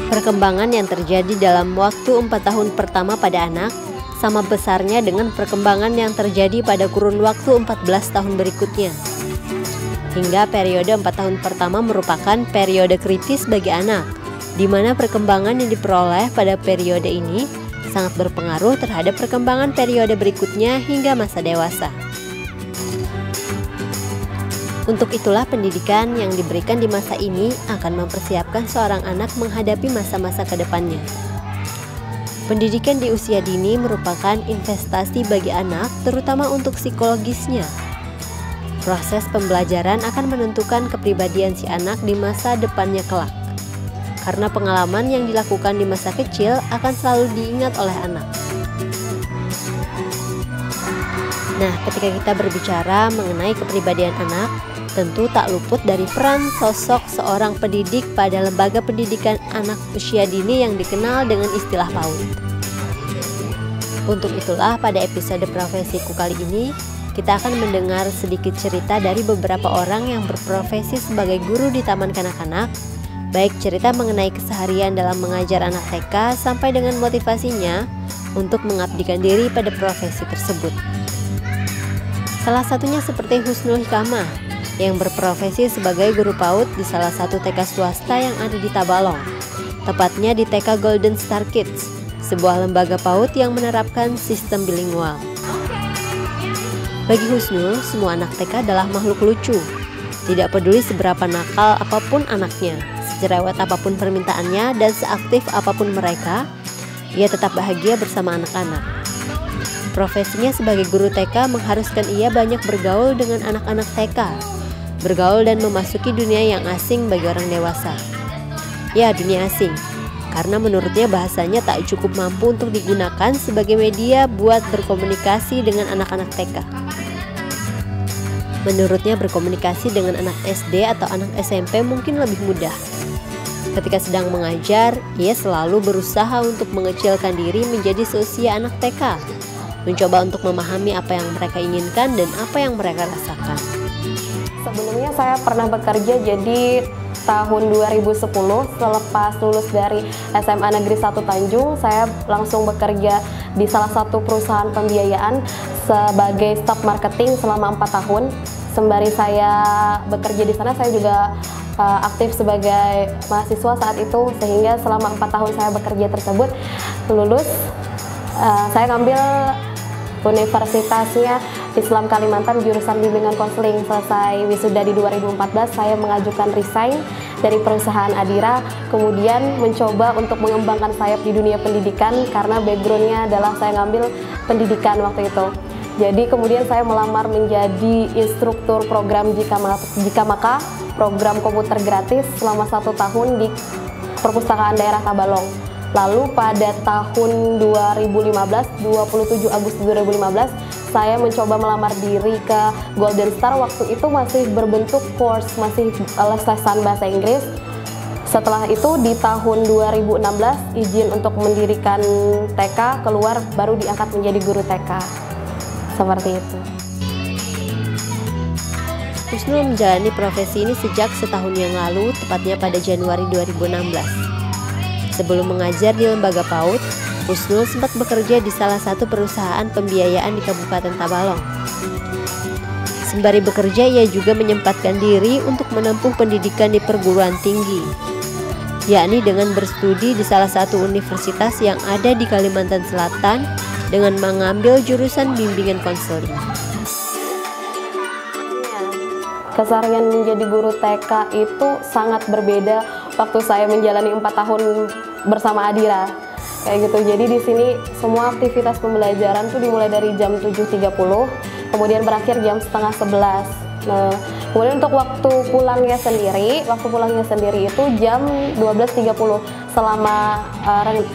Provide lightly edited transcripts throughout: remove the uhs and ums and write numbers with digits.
Perkembangan yang terjadi dalam waktu 4 tahun pertama pada anak sama besarnya dengan perkembangan yang terjadi pada kurun waktu 14 tahun berikutnya. Hingga periode 4 tahun pertama merupakan periode kritis bagi anak, di mana perkembangan yang diperoleh pada periode ini sangat berpengaruh terhadap perkembangan periode berikutnya hingga masa dewasa. Untuk itulah pendidikan yang diberikan di masa ini akan mempersiapkan seorang anak menghadapi masa-masa ke depannya. Pendidikan di usia dini merupakan investasi bagi anak, terutama untuk psikologisnya. Proses pembelajaran akan menentukan kepribadian si anak di masa depannya kelak. Karena pengalaman yang dilakukan di masa kecil akan selalu diingat oleh anak. Nah, ketika kita berbicara mengenai kepribadian anak, tentu tak luput dari peran sosok seorang pendidik pada lembaga pendidikan anak usia dini yang dikenal dengan istilah PAUD. Untuk itulah pada episode Profesiku kali ini, kita akan mendengar sedikit cerita dari beberapa orang yang berprofesi sebagai guru di taman kanak-kanak, baik cerita mengenai keseharian dalam mengajar anak TK sampai dengan motivasinya untuk mengabdikan diri pada profesi tersebut. Salah satunya seperti Husnul Hikamah, yang berprofesi sebagai guru PAUD di salah satu TK swasta yang ada di Tabalong, tepatnya di TK Golden Star Kids, sebuah lembaga PAUD yang menerapkan sistem bilingual. Bagi Husnul, semua anak TK adalah makhluk lucu. Tidak peduli seberapa nakal apapun anaknya, secerewet apapun permintaannya, dan seaktif apapun mereka, ia tetap bahagia bersama anak-anak. Profesinya sebagai guru TK mengharuskan ia banyak bergaul dengan anak-anak TK, bergaul dan memasuki dunia yang asing bagi orang dewasa. Ya, dunia asing, karena menurutnya bahasanya tak cukup mampu untuk digunakan sebagai media buat berkomunikasi dengan anak-anak TK. Menurutnya berkomunikasi dengan anak SD atau anak SMP mungkin lebih mudah. Ketika sedang mengajar, ia selalu berusaha untuk mengecilkan diri menjadi seusia anak TK, mencoba untuk memahami apa yang mereka inginkan dan apa yang mereka rasakan. Sebelumnya saya pernah bekerja jadi tahun 2010 selepas lulus dari SMA Negeri 1 Tanjung, saya langsung bekerja di salah satu perusahaan pembiayaan sebagai staf marketing selama 4 tahun. Sembari saya bekerja di sana, saya juga aktif sebagai mahasiswa saat itu, sehingga selama 4 tahun saya bekerja tersebut, lulus, saya ngambil Universitasnya Islam Kalimantan jurusan bimbingan konseling. Selesai wisuda di 2014, saya mengajukan resign dari perusahaan Adira, kemudian mencoba untuk mengembangkan sayap di dunia pendidikan karena backgroundnya adalah saya ngambil pendidikan waktu itu. Jadi kemudian saya melamar menjadi instruktur program Jika Maka, program komputer gratis selama 1 tahun di Perpustakaan Daerah Tabalong. Lalu pada tahun 2015, 27 Agustus 2015, saya mencoba melamar diri ke Golden Star. Waktu itu masih berbentuk course, masih les-lesan bahasa Inggris. Setelah itu di tahun 2016, izin untuk mendirikan TK keluar, baru diangkat menjadi guru TK. Seperti itu. Husnul menjalani profesi ini sejak setahun yang lalu, tepatnya pada Januari 2016. Sebelum mengajar di lembaga PAUD, Husnul sempat bekerja di salah satu perusahaan pembiayaan di Kabupaten Tabalong. Sembari bekerja, ia juga menyempatkan diri untuk menempuh pendidikan di perguruan tinggi, yakni dengan berstudi di salah satu universitas yang ada di Kalimantan Selatan dengan mengambil jurusan bimbingan konseling. Keseharian menjadi guru TK itu sangat berbeda waktu saya menjalani 4 tahun bersama Adira. Kayak gitu. Jadi di sini semua aktivitas pembelajaran tuh dimulai dari jam 7.30, kemudian berakhir jam setengah 11. Nah, kemudian untuk waktu pulangnya sendiri itu jam 12.30. Selama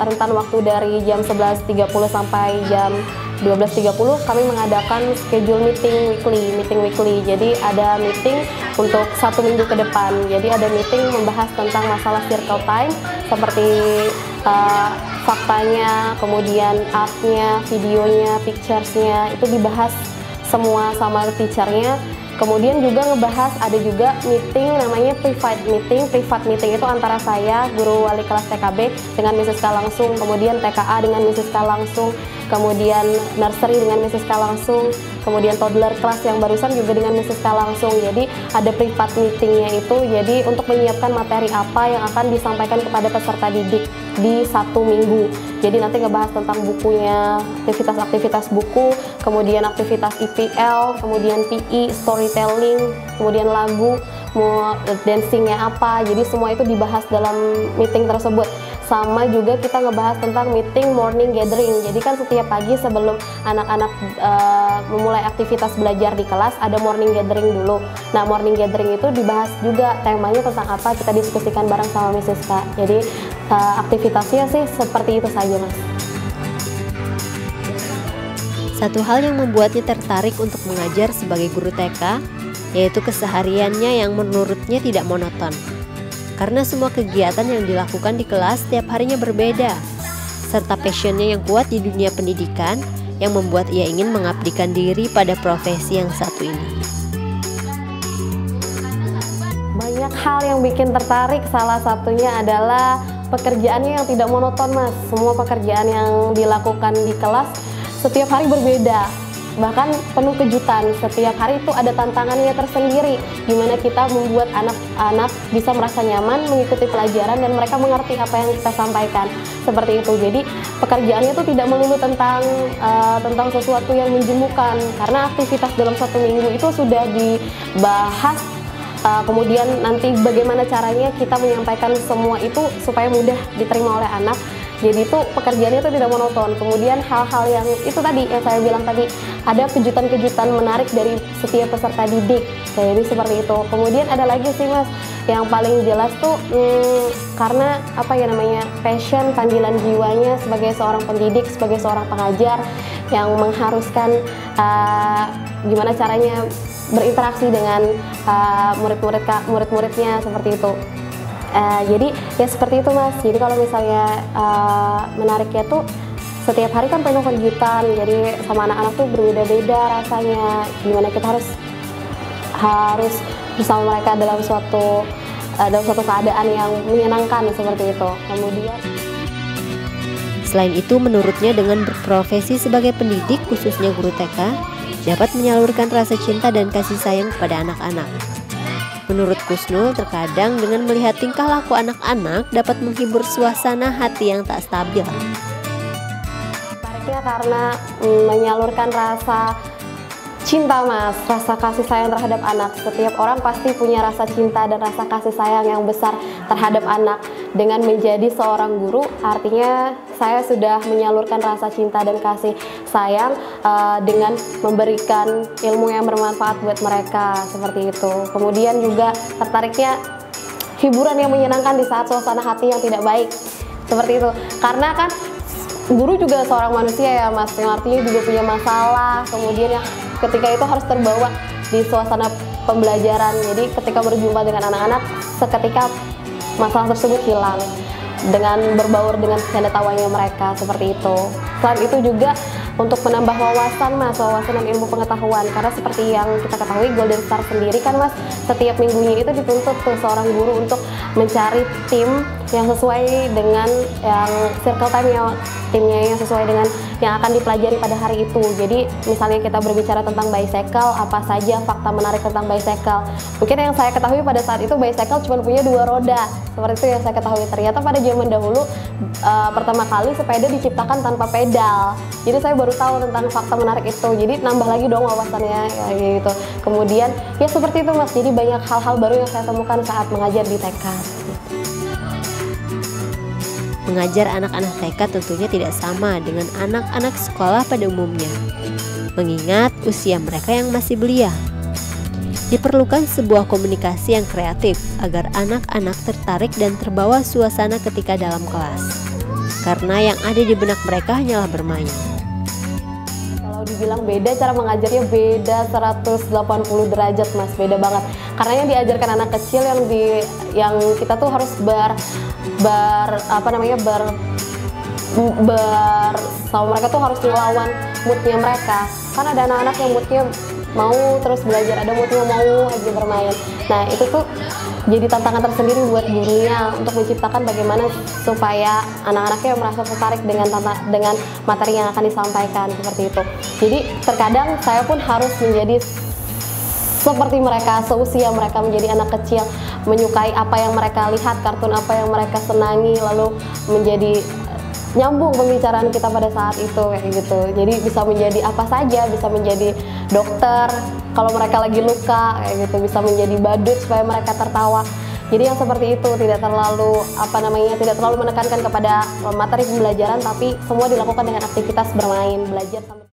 rentan waktu dari jam 11.30 sampai jam 12.30 kami mengadakan schedule meeting weekly. Jadi ada meeting untuk 1 minggu ke depan. Jadi ada meeting membahas tentang masalah circle time seperti faktanya, kemudian art-nya, videonya, pictures-nya itu dibahas semua sama teacher-nya. Kemudian juga ngebahas ada juga meeting namanya private meeting. Private meeting itu antara saya, guru wali kelas TKB dengan Mrs. K langsung, kemudian TKA dengan Mrs. K langsung, kemudian nursery dengan Mrs. K langsung, kemudian toddler kelas yang barusan juga dengan Mrs. K langsung. Jadi ada private meetingnya itu, jadi untuk menyiapkan materi apa yang akan disampaikan kepada peserta didik di 1 minggu. Jadi nanti ngebahas tentang bukunya, aktivitas-aktivitas buku, kemudian aktivitas IPL, kemudian PE, storytelling, kemudian lagu, mau dancingnya apa. Jadi semua itu dibahas dalam meeting tersebut. Sama juga kita ngebahas tentang meeting morning gathering. Jadi kan setiap pagi sebelum anak-anak memulai aktivitas belajar di kelas ada morning gathering dulu. Nah, morning gathering itu dibahas juga temanya tentang apa, kita diskusikan bareng sama Mrs. K. Jadi aktivitasnya sih seperti itu saja, Mas. Satu hal yang membuatnya tertarik untuk mengajar sebagai guru TK yaitu kesehariannya yang menurutnya tidak monoton. Karena semua kegiatan yang dilakukan di kelas setiap harinya berbeda, serta passionnya yang kuat di dunia pendidikan yang membuat ia ingin mengabdikan diri pada profesi yang satu ini. Banyak hal yang bikin tertarik, salah satunya adalah pekerjaannya yang tidak monoton, Mas. Semua pekerjaan yang dilakukan di kelas setiap hari berbeda, bahkan penuh kejutan. Setiap hari itu ada tantangannya tersendiri, gimana kita membuat anak-anak bisa merasa nyaman mengikuti pelajaran dan mereka mengerti apa yang kita sampaikan, seperti itu. Jadi pekerjaannya itu tidak melulu tentang sesuatu yang menjemukan, karena aktivitas dalam 1 minggu itu sudah dibahas. Kemudian nanti bagaimana caranya kita menyampaikan semua itu supaya mudah diterima oleh anak. Jadi itu pekerjaannya itu tidak monoton. Kemudian hal-hal yang itu tadi yang saya bilang tadi, ada kejutan-kejutan menarik dari setiap peserta didik. Jadi seperti itu. Kemudian ada lagi sih, Mas, yang paling jelas tuh karena apa ya namanya, passion, panggilan jiwanya sebagai seorang pendidik, sebagai seorang pengajar yang mengharuskan gimana caranya berinteraksi dengan murid-muridnya seperti itu. Jadi ya seperti itu, Mas. Jadi kalau misalnya menariknya tuh setiap hari kan penuh kejutan. Jadi sama anak-anak tuh berbeda-beda rasanya. Gimana kita harus bersama mereka dalam suatu keadaan yang menyenangkan seperti itu. Kemudian selain itu, menurutnya dengan berprofesi sebagai pendidik, khususnya guru TK, dapat menyalurkan rasa cinta dan kasih sayang kepada anak-anak. Menurut Kusnul, terkadang dengan melihat tingkah laku anak-anak dapat menghibur suasana hati yang tak stabil. Tariknya karena menyalurkan rasa cinta, Mas, rasa kasih sayang terhadap anak. Setiap orang pasti punya rasa cinta dan rasa kasih sayang yang besar terhadap anak. Dengan menjadi seorang guru, artinya saya sudah menyalurkan rasa cinta dan kasih sayang dengan memberikan ilmu yang bermanfaat buat mereka, seperti itu. Kemudian juga tertariknya hiburan yang menyenangkan di saat suasana hati yang tidak baik, seperti itu. Karena kan guru juga seorang manusia ya, Mas, yang artinya juga punya masalah. Kemudian yang ketika itu harus terbawa di suasana pembelajaran. Jadi ketika berjumpa dengan anak-anak, seketika masalah tersebut hilang dengan berbaur dengan canda tawanya mereka, seperti itu. Selain itu juga untuk menambah wawasan, Mas, wawasan dan ilmu pengetahuan. Karena seperti yang kita ketahui, Golden Star sendiri kan, Mas, setiap minggunya itu dituntut tuh seorang guru untuk mencari tim yang sesuai dengan yang circle time timnya yang sesuai dengan yang akan dipelajari pada hari itu. Jadi misalnya kita berbicara tentang bicycle, apa saja fakta menarik tentang bicycle. Mungkin yang saya ketahui pada saat itu bicycle cuma punya 2 roda, seperti itu yang saya ketahui. Ternyata pada zaman dahulu pertama kali sepeda diciptakan tanpa pedal. Jadi saya baru tahu tentang fakta menarik itu. Jadi nambah lagi dong wawasannya ya, gitu. Kemudian ya seperti itu, Mas. Jadi banyak hal-hal baru yang saya temukan saat mengajar di TK. Mengajar anak-anak TK tentunya tidak sama dengan anak-anak sekolah pada umumnya, mengingat usia mereka yang masih belia. Diperlukan sebuah komunikasi yang kreatif agar anak-anak tertarik dan terbawa suasana ketika dalam kelas, karena yang ada di benak mereka hanyalah bermain. Kalau dibilang beda, cara mengajarnya beda 180 derajat, Mas, beda banget. Karena yang diajarkan anak kecil yang kita tuh harus sama mereka tuh harus melawan moodnya mereka. Kan ada anak-anak yang moodnya mau terus belajar, ada moodnya mau aja bermain. Nah itu tuh jadi tantangan tersendiri buat gurunya untuk menciptakan bagaimana supaya anak-anaknya merasa tertarik dengan materi yang akan disampaikan seperti itu. Jadi terkadang saya pun harus menjadi seperti mereka, seusia mereka, menjadi anak kecil, menyukai apa yang mereka lihat, kartun apa yang mereka senangi, lalu menjadi nyambung pembicaraan kita pada saat itu kayak gitu. Jadi bisa menjadi apa saja, bisa menjadi dokter kalau mereka lagi luka kayak gitu, bisa menjadi badut supaya mereka tertawa. Jadi yang seperti itu tidak terlalu tidak terlalu menekankan kepada materi pembelajaran, tapi semua dilakukan dengan aktivitas bermain, belajar sampai